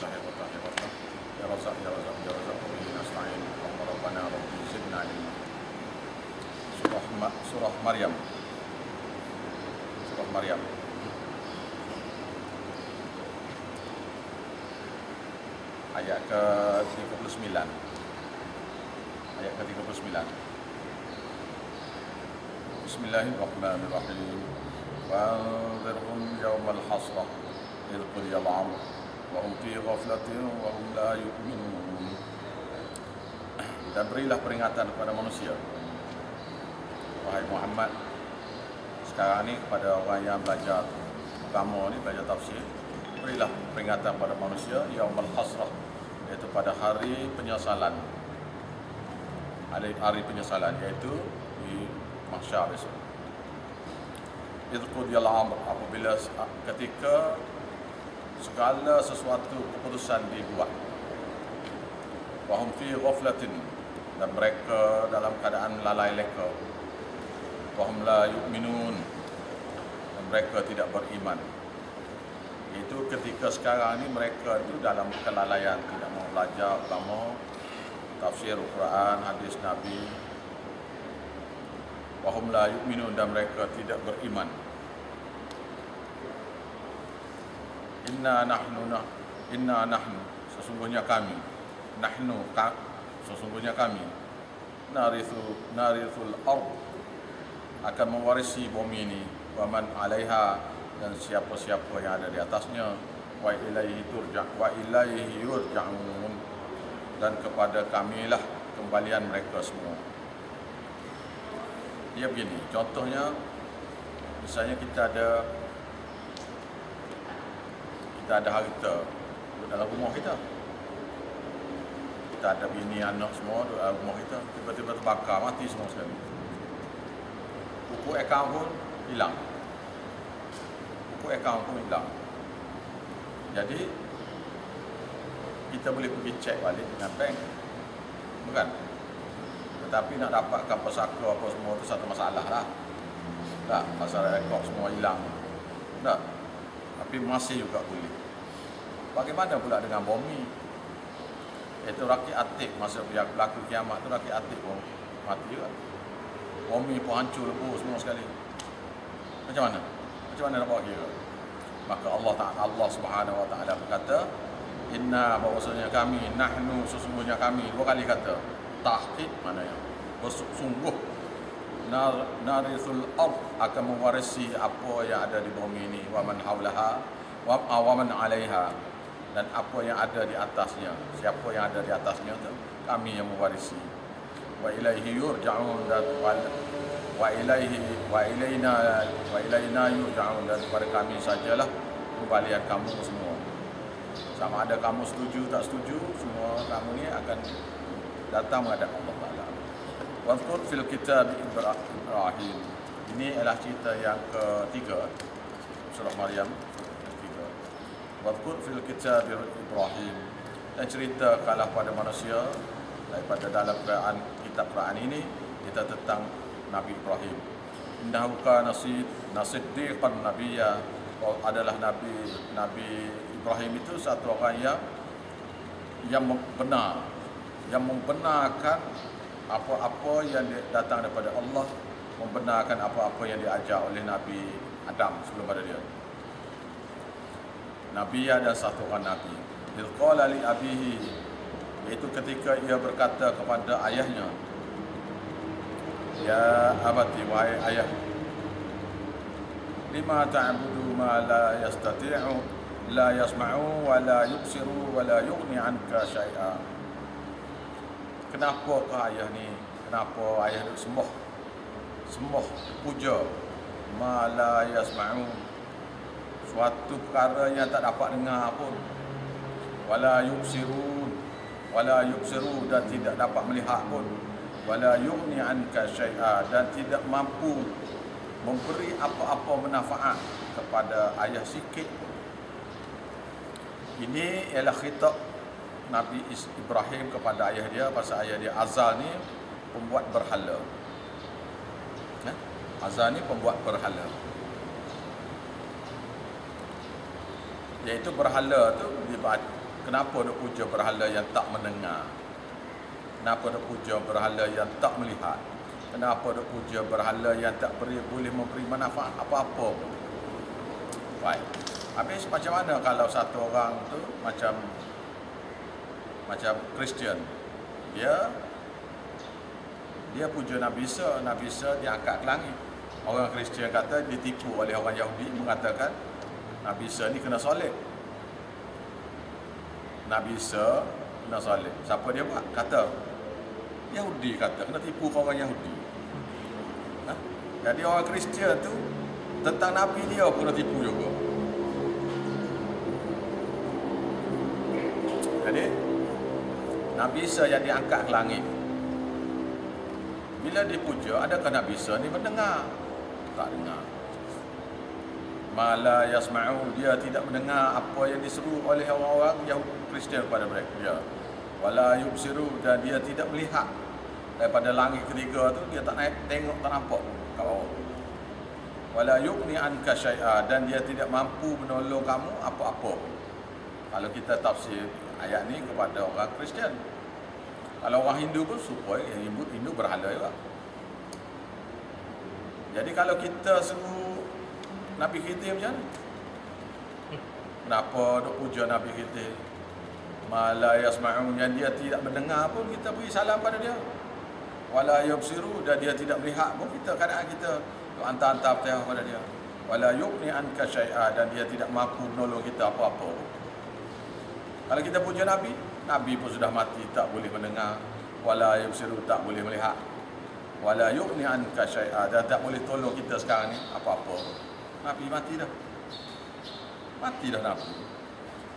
tahir wa tahir wa tahir. Ya Razak ya Razak ya Razak wa bihi nasta'in. Rabbana rabbi zidna ilma. Surah Maryam. Surah Maryam. Ayat ke-39. Ayat ke-39. Bismillahirrahmanirrahim. وأنذرهم يوم الحسرة إذ قضي الأمر وهم في غفلة وهم لا يؤمنون. Dan berilah peringatan kepada manusia, wahai Muhammad, sekarang ni kepada orang yang belajar agama ni, belajar tafsir, berilah peringatan kepada manusia yaumul hasrah, iaitu pada hari penyesalan, hari penyesalan, iaitu di mahsyar besok. Idh qudiyal amr, apabila ketika segala sesuatu keputusan dibuat. Wa hum fi ghaflatin, dan mereka dalam keadaan lalai leka. Wa hum la yu'minun, dan mereka tidak beriman. Itu ketika sekarang ni mereka itu dalam kelalaian, tidak mau belajar agama, tafsir Al-Quran, hadis Nabi. Wa hum la yu'minun, dan mereka tidak beriman. Inna nahnu, sesungguhnya kami, sesungguhnya kami, narithul ard, akan mewarisi bumi ini, wa man 'alaiha, dan siapa-siapa yang ada di atasnya, wa ilaihi yurja'un, dan kepada kamilah kembalian mereka semua. Dia begini, contohnya, misalnya kita ada harta duduk dalam rumah kita. Kita ada bini, anak semua duduk dalam rumah kita. Tiba-tiba terbakar, mati semua sekali. Buku akaun pun hilang. Buku akaun pun hilang. Jadi, kita boleh pergi cek balik dengan bank. Bukan? Tetapi nak dapatkan pesaka apa semua itu satu masalah lah. Tak, pasal rekod semua hilang. Tak. Tapi masih juga boleh. Bagaimana pula dengan bumi? Itu rakit atik, masa berlaku kiamat tu rakit atik pun mati juga. Bumi pun hancur lebur semua sekali. Macam mana? Macam mana nak buat kira? Maka Allah Subhanahu Wa Taala berkata, inna, bahwasanya kami, nahnu, sesungguhnya kami. Dua kali kata tahqiq, maknanya bersungguh. Narithul ard, akan mewarisi apa yang ada di bumi ini, wa man haulaha wa man 'alaiha, dan apa yang ada di atasnya. Siapa yang ada di atasnya tu kami yang mewarisi. Wa ilaihi yurja'un, dan wa ilaina yurja'un, dan kepada kami sajalah kembalian kamu semua. Sama ada kamu setuju tak setuju, semua kamu ni akan datang menghadap Allah Taala. Wadhkur fil kitab Ibrahim. Ini adalah cerita yang ketiga, surah Maryam ketiga. Wadhkur fil kitab Ibrahim, dan cerita kalah pada manusia daripada dalam kitab Quran ini, kita tentang Nabi Ibrahim. Innahu kana siddiqan nabiyya, adalah Nabi Ibrahim itu satu orang yang benar, yang membenarkan apa-apa yang datang daripada Allah, membenarkan apa-apa yang diajar oleh Nabi Adam sebelum pada dia. Nabi ada satu orang Nabi. Idh qala li abihi, iaitu ketika ia berkata kepada ayahnya, ya abati, wahai ayah, lima ta'budu ma la yastati'u la yasma'u wa la yubsiru wa la yughni 'anka syai'a. Kenapakah ayah ni? Kenapa ayah duk sembah, puja ma la yasma'u, suatu perkara yang tak dapat dengar pun, wala yubsirun, dan tidak dapat melihat pun, wala yughni 'anka syai'a, dan tidak mampu memberi apa-apa manfaat kepada ayah sikit pun. Ini ialah khitab Nabi Ibrahim kepada ayah dia, pasal ayah dia Azal ni pembuat berhala. Azal ni pembuat berhala. Iaitu berhala tu Kenapa duk puja berhala yang tak mendengar? Kenapa duk puja berhala yang tak melihat? Kenapa duk puja berhala yang tak boleh memberi manfaat apa-apa pun? Baik. Habis macam mana kalau satu orang tu macam Kristian, dia puja Nabi Isa dia angkat ke langit. Orang Kristian kata ditipu oleh orang Yahudi, mengatakan Nabi Isa ni kena solek. Nabi Isa kena solek. Siapa dia buat? Kata Yahudi, kata kena tipu ke orang Yahudi. Jadi orang Kristian tu tentang Nabi dia pun kena tipu juga. Jadi Nabi Isa yang diangkat ke langit, bila dipuja, adakah Nabi Isa ni mendengar? Tak dengar. Mala yasma'u, dia tidak mendengar apa yang diseru oleh orang-orang Yahudi Kristian kepada mereka. Wala yubsiru, dan dia tidak melihat. Daripada langit ketiga tu dia tak naik, tengok, tak nampak kat bawah. Wala yughni anka syai'a, dan dia tidak mampu menolong kamu apa-apa. Kalau kita tafsir ayat ni kepada orang Kristian. Kalau orang Hindu pun supaya Hindu berhala juga. Jadi kalau kita suruh Nabi kita macam mana? Kenapa duk puja Nabi kita? Mala yasma'un, yang dia tidak mendengar pun kita beri salam pada dia. Wala yubsiru, dan dia tidak melihat pun kita keadaan kita hantar-hantar petah pada dia. Wala yughni anka syai'a, dan dia tidak mampu menolong kita apa-apa. Kalau kita puja Nabi, Nabi pun sudah mati, tak boleh mendengar. Wala yubsiru, tak boleh melihat. Wala yughni anka syai'a, dan tak boleh tolong kita sekarang ni apa-apa. Nabi mati dah. Mati dah Nabi.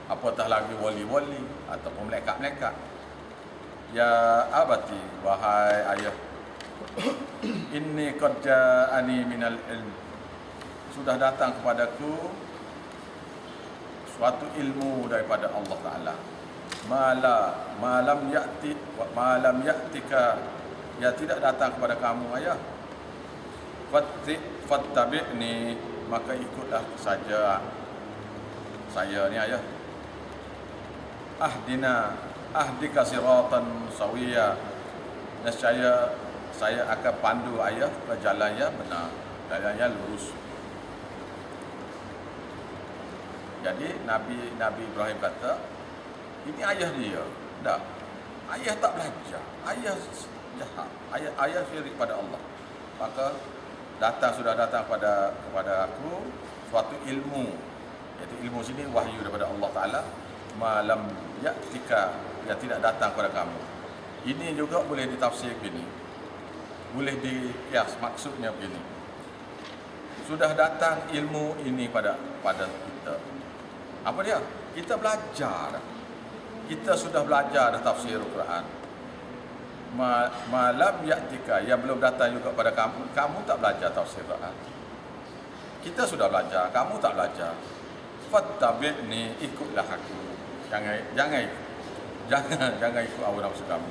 Apatah lagi wali-wali ataupun malaikat-malaikat. Ya abati, wahai ayah, inni qad ja'ani minal ilm, sudah datang kepadaku suatu ilmu daripada Allah Ta'ala. Malam ya'tika, ya tidak datang kepada kamu ayah. Fattabi'ni, maka ikutlah saja saya ni ayah. Ahdika siratan sawiya, nescaya saya akan pandu ayah ke jalan yang benar, jalan yang lurus. Jadi Nabi Ibrahim kata, ini ayah dia. Tak. Ayah tak belajar. Ayah jahat. Ayah syirik pada Allah. Maka sudah datang kepada aku suatu ilmu. Iaitu ilmu sini wahyu daripada Allah Ta'ala. Malam ya'tika, yang tidak datang kepada kamu. Ini juga boleh ditafsir begini. Boleh dikias, maksudnya begini. Sudah datang ilmu ini pada kita. Apa dia? Kita belajar. Kita sudah belajar tafsir Al-Quran. Malam ya'tika, yang belum datang juga pada kamu. Kamu tak belajar tafsir Al-Quran. Kita sudah belajar, kamu tak belajar. Fattabi'ni, ikutlah aku. Jangan ikut hawa nafsu kamu.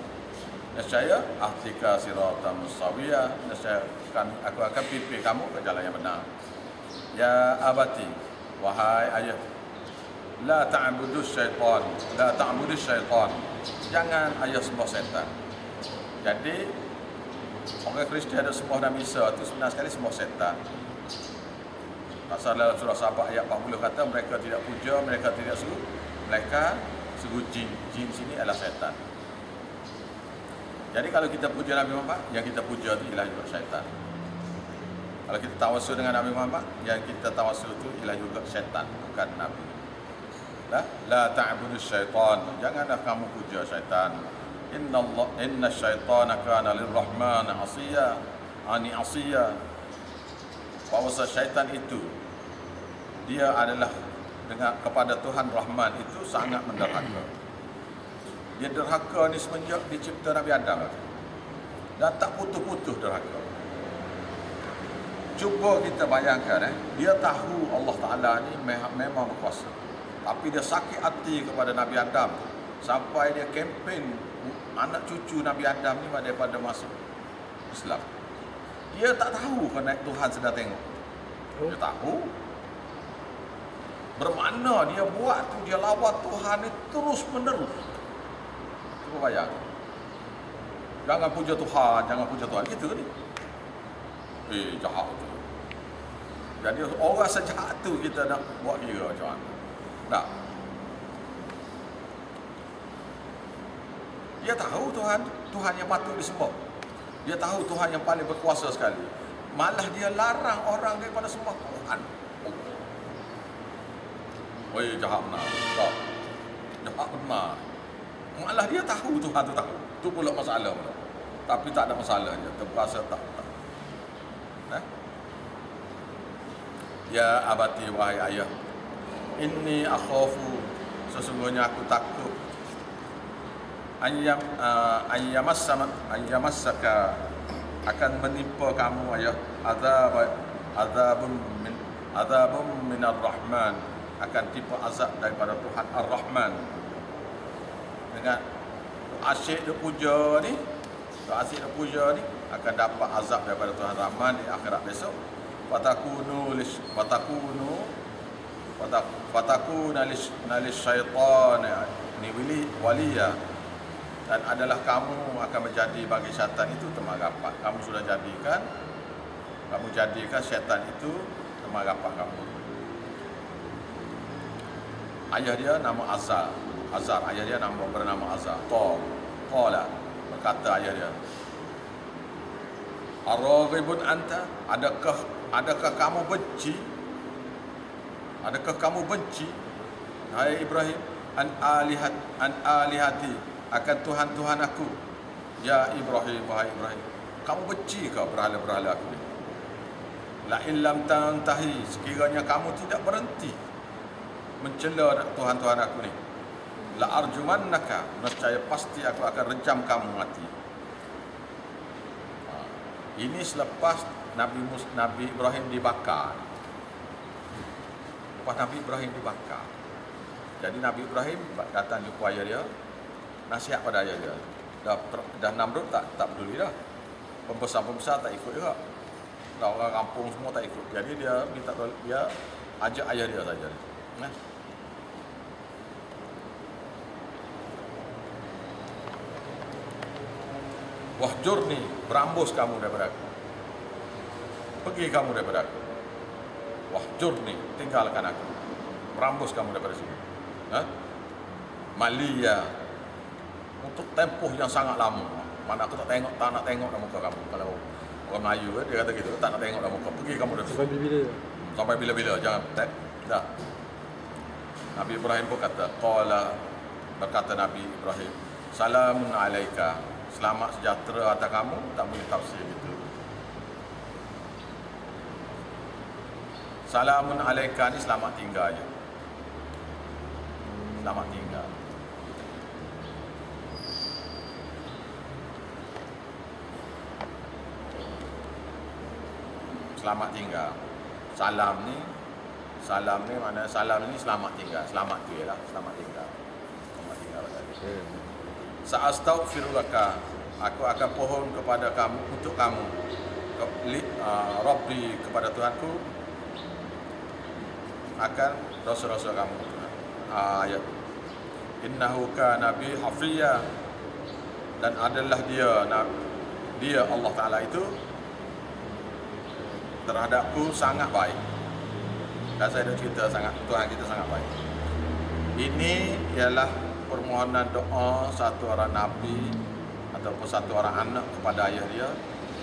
Nescaya ahdika siratan mustawiyah, nescaya aku akan pimpin kamu ke jalan yang benar. Ya abati, wahai ayah, la ta'budus syaitan. Jangan ayah sembah syaitan. Jadi orang Kristian ada sembah Nabi Isa itu sebenarnya sekali sembah syaitan. Pasal dalam surah Sabah ayat 40 kata mereka tidak puja, mereka tidak suruh, mereka suruh jin. Jin sini adalah syaitan. Jadi kalau kita puja Nabi Muhammad, yang kita puja itu ialah juga syaitan. Kalau kita tawasul dengan Nabi Muhammad, yang kita tawasul itu ialah juga syaitan, bukan Nabi. La ta'budus syaitan, janganlah kamu puja syaitan. Inna syaitana kana lirrahman asiya. Bahawa syaitan itu dia adalah kepada Tuhan Rahman itu sangat menderhaka. Dia derhaka ni semenjak dicipta Nabi Adam dan tak putus-putus derhaka. Cuba kita bayangkan, dia tahu Allah Ta'ala ni memang berkuasa, tapi dia sakit hati kepada Nabi Adam sampai dia kempen anak cucu Nabi Adam ni daripada masuk Islam. Dia tak tahu kerana Tuhan sedang tengok. Dia tahu. Bermakna dia buat tu, dia lawan Tuhan ni terus menerus. Cuba bayang. Jangan puja Tuhan, jangan puja Tuhan. Gitu ni. Jahat tu. Jadi orang sejahat tu kita nak buat kira macam mana. Tak. Dia tahu Tuhan yang patut disembah. Dia tahu Tuhan yang paling berkuasa sekali. Malah dia larang orang daripada sembah Tuhan. Jahat benar. Tak. Jahat benar. Malah dia tahu Tuhan tu tahu. Tu pula masalah pula. Tapi tak ada masalahnya. Terpaksa tak. Ya abati, wahai ayah. Inni akhafu, sesungguhnya aku takut. Ayyamassaka, akan menimpa kamu ayah azabun minar rahman, akan tipu azab daripada Tuhan Ar-Rahman. Dengan asyik dia puja ni, akan dapat azab daripada Tuhan Rahman di akhirat besok. Fatakuna lisyaitan ni waliya, dan adalah kamu akan menjadi bagi syaitan itu teman rapat. Kamu jadikan syaitan itu teman rapat kamu. Ayah dia nama Azar, ayah dia bernama Azar. Qala, berkata ayah dia, Ar-raghibun anta, adakah kamu benci? Hai Ibrahim, an alihati, akan Tuhan aku. Ya Ibrahim, wahai Ibrahim, kamu benci ke berhala-berhala aku ni? La illam tantahi, sekiranya kamu tidak berhenti mencela Tuhan aku ni, la arjumannaka, nescaya pasti aku akan rejam kamu mati. Ini selepas Nabi Ibrahim dibakar. Jadi Nabi Ibrahim datang jumpa ayah dia, nasihat pada ayah dia. Dah Namrud tak peduli dah. Pembesar-pembesar tak ikut juga. Dah orang kampung semua tak ikut. Jadi dia ajak ayah dia saja. Wahjurni, berambus kamu daripada aku. Pergi kamu daripada aku. Wahjurni, tinggalkan aku. Berambus kamu daripada sini. Maliya, untuk tempoh yang sangat lama. Mana aku tak nak tengok dah muka kamu. Kalau orang Melayu dia kata gitu, tak nak tengok dah muka. Pergi kamu daripada sini. Sampai bila-bila? Sampai bila-bila, jangan dah. Nabi Ibrahim pun berkata Nabi Ibrahim, Salamun alaika, selamat sejahtera atas kamu, tak boleh tafsir gitu. Salamun alaika ni selamat tinggal je. Selamat tinggal. Selamat tinggal. Salam ni mana salam ni selamat tinggal. Selamat tu ialah selamat tinggal. Selamat tinggal tadi. Sa'astaghfirulaka, aku akan pohon kepada kamu, untuk kamu, Rabbi, kepada Tuhanku, akan dosa-dosa kamu. Ayat innahu kana bi hafiya, dan adalah dia Allah Ta'ala itu terhadapku sangat baik. Dan saya dah cerita Tuhan kita sangat baik. Ini ialah permohonan doa satu orang Nabi ataupun satu orang anak kepada ayah dia,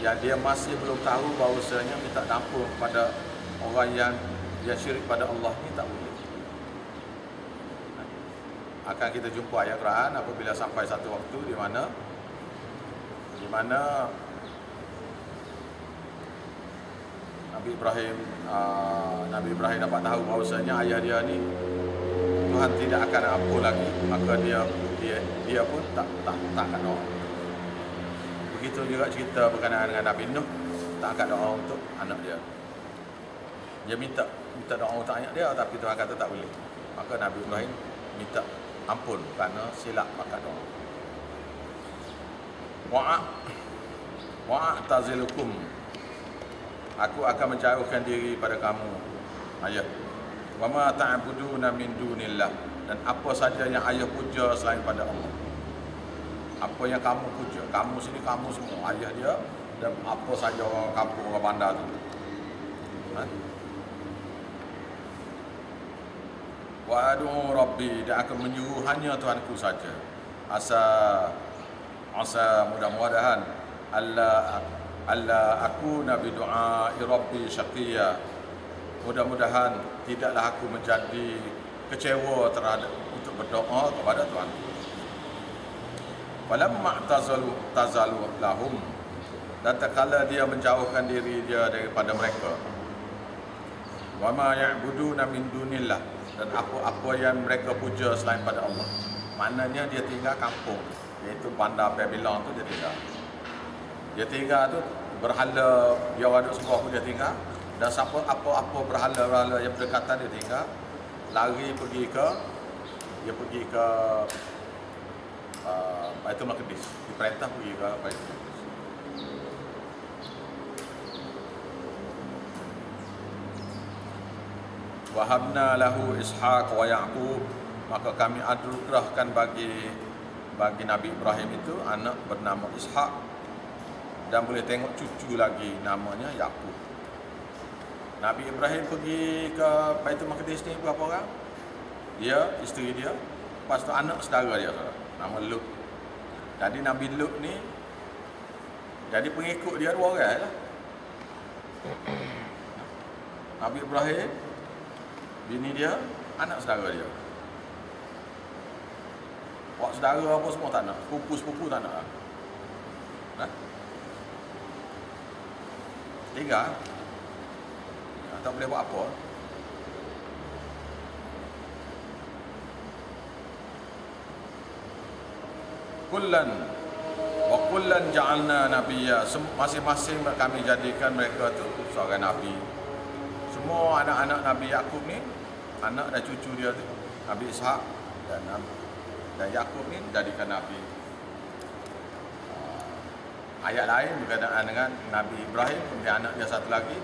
yang dia masih belum tahu bahawasanya minta ampun kepada orang yang dia syirik pada Allah ni tak boleh. Akan kita jumpa ayat Quran apabila sampai satu waktu di mana Nabi Ibrahim dapat tahu bahawasanya ayah dia ni Tuhan tidak akan ampun lagi, maka dia pun tak akan doa. Begitu juga cerita berkenaan dengan Nabi Nuh, tak akan doa untuk anak dia. Dia minta doa untuk anak dia, tapi Tuhan kata tak boleh. Maka Nabi Ibrahim minta ampun kerana silap makan doa. Wa'tazilukum, aku akan menjauhkan diri pada kamu ayah. wa ma ta'buduna min dunillah, dan apa saja yang ayah puja selain pada Allah. Apa yang kamu puja, kamu sini kamu semua, ayah dia dan apa saja orang kampung, orang bandar tu. Wa adu rabbi, dan akan menyuruh hanya Tuhanku saja. Asa mudah-mudahan alla aku nabi doa rabbi syaqiya, mudah-mudahan tidaklah aku menjadi kecewa terhadap untuk berdoa kepada Tuhan. Falamma tazalu lahum, dan tatkala dia menjauhkan diri dia daripada mereka, wa ma ya'buduna min dunillah, dan apa-apa yang mereka puja selain pada Allah. Maknanya dia tinggal kampung, iaitu bandar Babylon tu dia tinggal. Dia tinggal tu berhala dia waduk semua pun dia tinggal, dan siapa apa-apa berhala-berhala yang berdekatan dia tinggal, lari pergi ke Baitul Maqdis, diperintah pergi ke Baitul Maqdis. Wahabna lahu Ishaq wa Ya'qub, maka kami anugerahkan bagi Nabi Ibrahim itu anak bernama Ishaq, dan boleh tengok cucu lagi namanya Ya'qub. Nabi Ibrahim pergi ke Baitul Maqdis ni berapa orang? Dia, isteri dia, lepas tu anak saudara dia, nama Lut. Jadi Nabi Lut ni, jadi pengikut dia 2 orang lah. Nabi Ibrahim, bini dia, anak saudara dia. Wak saudara apa semua tak nak, sepupu tak nak. Tiga, tak boleh buat apa. Kullan ja'alna nabiyya, masing-masing kami jadikan mereka tu seorang nabi. Semua anak-anak Nabi Yaqub ni, anak dan cucu dia tu, Nabi Ishaq dan Yaqub ni jadikan nabi. Ayat lain berkenaan dengan Nabi Ibrahim, kemudian anak dia satu lagi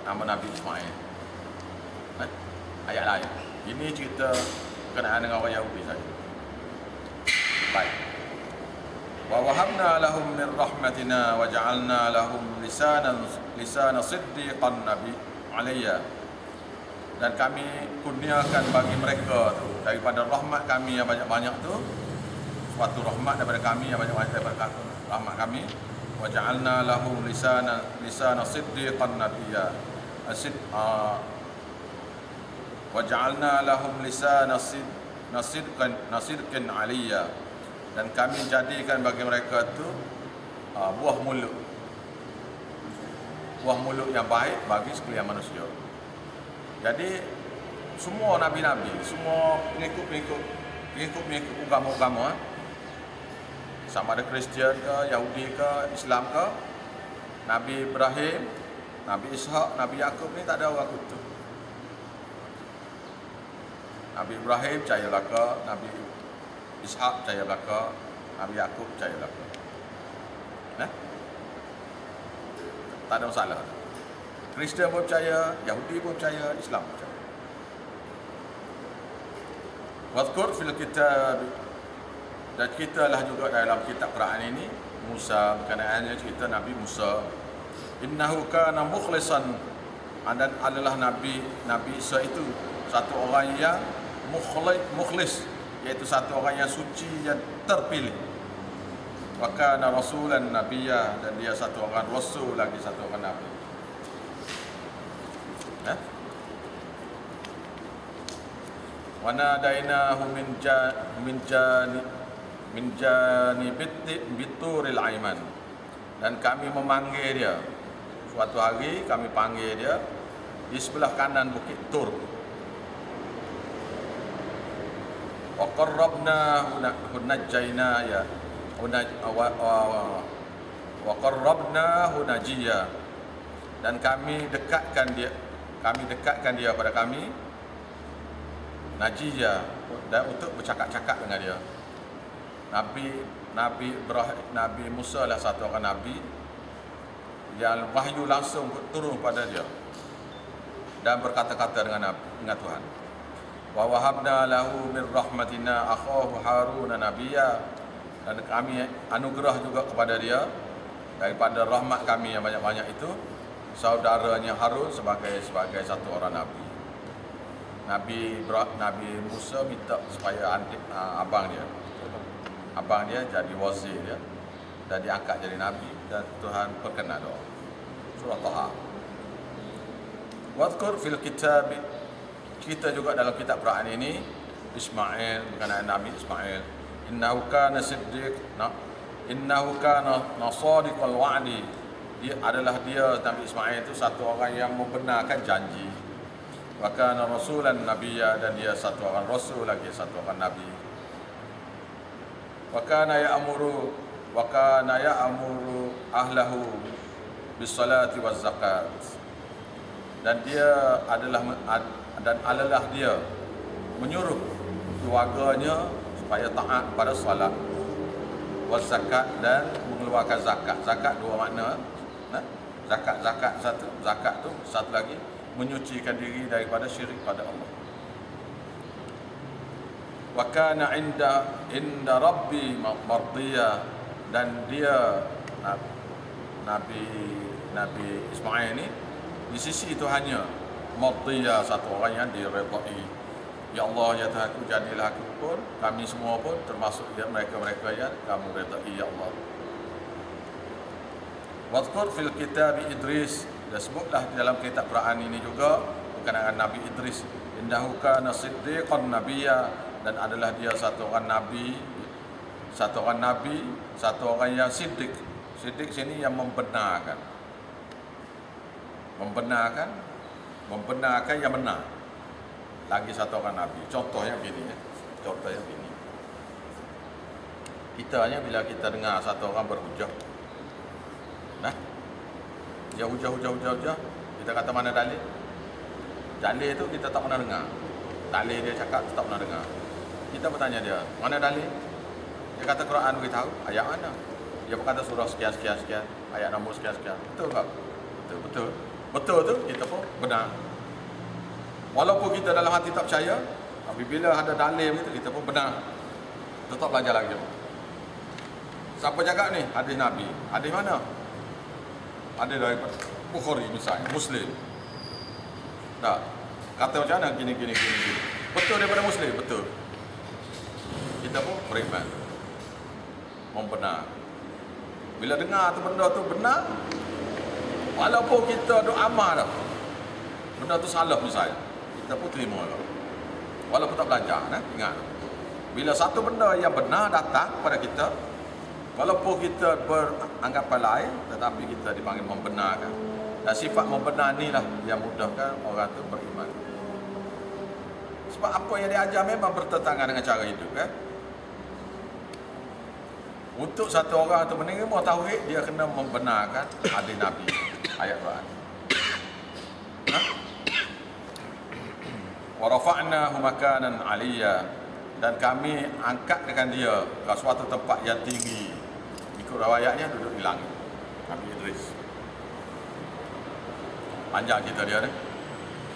nama Nabi Ismail. Ayat lain. Ini cerita berkenaan dengan orang Yahudi saja. Baik. Wa wahabna lahum min rahmatina wa ja'alna lahum lisana siddiqan nabi alayya, dan kami kurniakan bagi mereka tu daripada rahmat kami yang banyak-banyak tu, suatu rahmat daripada kami yang banyak-banyak daripada rahmat kami. Wa ja'alna lahum lisana siddiqan nabiyya wa ja'alna lahum lisana sidqan aliyya, dan kami jadikan bagi mereka tu buah mulut yang baik bagi sekalian manusia. Jadi semua nabi-nabi, semua pengikut agama-agama, sama ada Kristian ke, Yahudi ke, Islam ke, Nabi Ibrahim, Nabi Ishaq, Nabi Yaqub ni tak ada orang kutuk. Nabi Ibrahim percaya belaka, Nabi Ishaq percaya belaka, Nabi Yaqub percaya belaka. Tak ada masalah. Kristian pun percaya, Yahudi pun percaya, Islam pun percaya. Wadhkur fil kitab, dan kita lah juga dalam kitab Quran ini Musa, berkenaannya cerita Nabi Musa. Innahu kana mukhlisan, dan adalah Nabi Isa itu satu orang yang mukhlis, iaitu satu orang yang suci, yang terpilih. Wa kana rasulan nabiyya, dan dia satu orang rasul, lagi satu orang nabi. Wa nadainahu min bituril aiman, dan kami memanggil dia. Suatu hari kami panggil dia di sebelah kanan bukit Tur. Wa qarrabnahu najjayna ya wa qarrabnahu najiya, dan kami dekatkan dia pada kami najiya, dan untuk bercakap-cakap dengan dia. Nabi Musa lah satu orang nabi yang wahyu langsung turun pada dia dan berkata-kata dengan Tuhan. Wa wahabna lahu min rahmatina akhahu Harun nabiyya, dan kami anugerah juga kepada dia daripada rahmat kami yang banyak-banyak itu saudaranya Harun sebagai satu orang nabi. Nabi Musa minta supaya abang dia jadi wazir dia dan diangkat jadi nabi, dan Tuhan perkenan doa. Surah Taha. Wadhkur fil kitab, kita juga dalam kitab Quran ini Ismail, berkenaan Nabi Ismail, innahu kana siddiq, innahu kana nasadiqal wa'di, dia Nabi Ismail itu satu orang yang membenarkan janji. Wa kana rasulan nabiyya, dan dia satu orang rasul lagi, satu orang nabi. Wa kana ya'muru ahlahu bis salati waz zakat, dan dia adalah dia menyuruh keluarganya supaya taat pada salat, waz zakat, dan mengeluarkan zakat. Zakat dua makna. Zakat satu, zakat tu satu lagi menyucikan diri daripada syirik pada Allah. Wa kana inda rabbi mardiya, dan dia Nabi Ismail ini di sisi Tuhannya mardiya, satu orang yang diredai. Ya Allah, ya Tuhanku, jadilah aku pun, kami semua pun termasuk mereka yang kamu redai, ya Allah. Wadhkur fil kitab Idris, dan sebutlah di dalam kitab Quran ini juga berkenaan Nabi Idris, innahu kana siddiqan nabiyya, dan adalah dia satu orang nabi, satu orang yang siddiq. Siddiq sini yang membenarkan yang benar. Lagi satu orang nabi. Contohnya begini. Kita hanya bila kita dengar satu orang berhujah, dia hujah, kita kata mana dalil? Dalil itu kita tak pernah dengar. Dalil dia cakap kita tak pernah dengar. Kita bertanya dia, mana dalil? Dia kata Quran beritahu, ayat mana? Dia berkata surah sekian, ayat nombor sekian. Betul tak? Betul tu kita pun benar. Walaupun kita dalam hati tak percaya, tapi bila ada dalil itu kita pun benar. Tetap belajar lagi. Siapa cakap ni? Hadis Nabi. Hadis mana? Ada dari Bukhari misalnya, Muslim. Tak. Kata macam mana? Gini. Betul daripada Muslim? Betul. Kita pun beriman, membenar. Bila dengar tu benda tu benar, walaupun kita duk amal dah, benda tu salah misalnya, kita pun terima lah. Walaupun tak belajar, ingat. Bila satu benda yang benar datang kepada kita, walaupun kita beranggapan lain, tetapi kita dipanggil membenarkan. Dan sifat membenar ni lah yang mudahkan orang tu beriman. Sebab apa yang diajar memang bertentangan dengan cara hidup, kan? Untuk satu orang tu menerima tauhid, dia kena membenarkan hadis Nabi, ayat Quran. Wa rafa'nahu makanan 'aliyya, dan kami angkatkan dia ke suatu tempat yang tinggi. Ikut riwayatnya duduk di langit. Nabi Idris. Panjang cerita dia ni.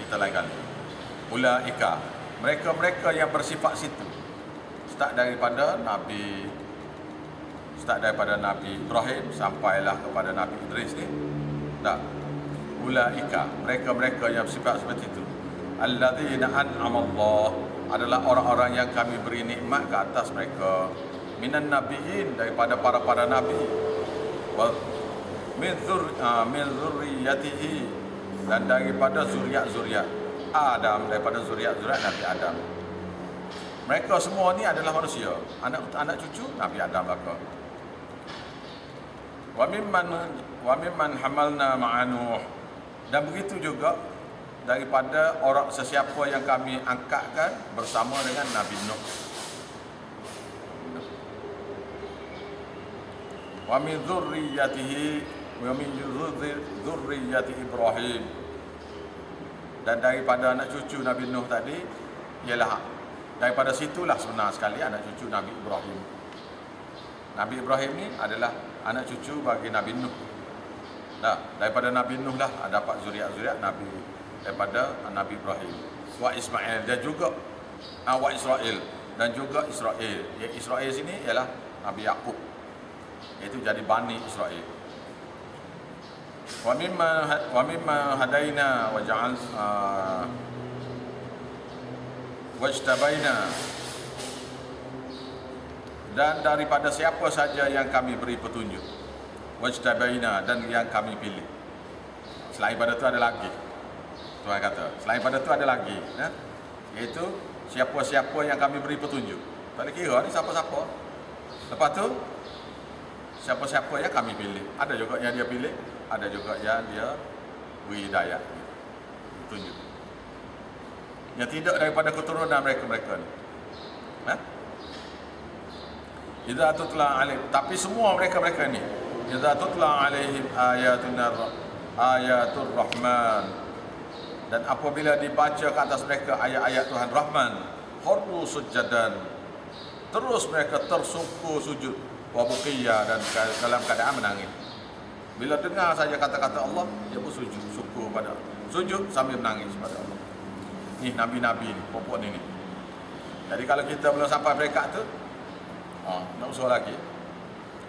Kita lain kali. Ulaika, mereka yang bersifat situ. Start daripada Nabi Ibrahim sampailah kepada Nabi Idris ni. Tak. Ulaika, mereka yang bersifat seperti itu. Alladzina an'ama Allah, adalah orang-orang yang kami beri nikmat ke atas mereka. Minan nabiyyin, daripada para nabi. Wa min dzurriyyatihi, dan daripada zuriat Adam, daripada zuriat Nabi Adam. Mereka semua ni adalah manusia, anak cucu Nabi Adam belaka. Wa mimman hamalna ma'a Nuh, dan begitu juga daripada orang sesiapa yang kami angkatkan bersama dengan Nabi Nuh. Wa min dzurriyyatihi wa min dzurriyyati Ibrahim, dan daripada anak cucu Nabi Nuh tadi ialah daripada situlah sebenar sekali anak cucu Nabi Ibrahim. Nabi Ibrahim ni adalah anak cucu bagi Nabi Nuh. Daripada Nabi Nuh lah dapat zuriat Nabi, daripada Nabi Ibrahim. Wa Ismail, dia juga Wa Israel, dan juga Israel. Ya, Israel sini ialah Nabi Yaqub, iaitu jadi Bani Israel. Wa mimma hadaina wa ja'al wajtabaina, dan daripada siapa saja yang kami beri petunjuk, wajtabaina, dan yang kami pilih. Selain pada itu ada lagi, Tuhan kata, selain pada itu ada lagi, ya? Iaitu siapa-siapa yang kami beri petunjuk. Tak ada kira ni siapa-siapa. Lepas tu siapa-siapa yang kami pilih. Ada juga yang dia pilih, ada juga yang dia beri hidayah, petunjuk. Yang tidak daripada keturunan mereka ni. Idza tutla alaihim, tapi semua mereka ni, idza tutla alaihim ayatul rahman, dan apabila dibaca ke atas mereka ayat-ayat Tuhan Rahman, kharru sujadan, terus mereka tersungkur sujud, wa buqiya, dan dalam keadaan menangis. Bila dengar saja kata-kata Allah, dia pun sujud, syukur pada sujud sambil menangis pada Allah. Ni nabi-nabi ni, pokok ni. Jadi kalau kita belum sampai mereka tu, nak usul lagi.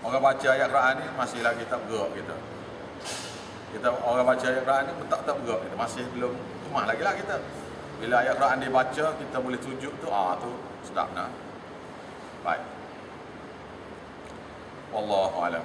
Orang baca ayat Quran ni masih lagi tak bergerak kita. Orang baca ayat Quran ni tak bergerak kita, masih belum kemah lagi lah kita. Bila ayat Quran dibaca, kita boleh sujud tu, tu sedap nah. Baik. Wallahu a'lam.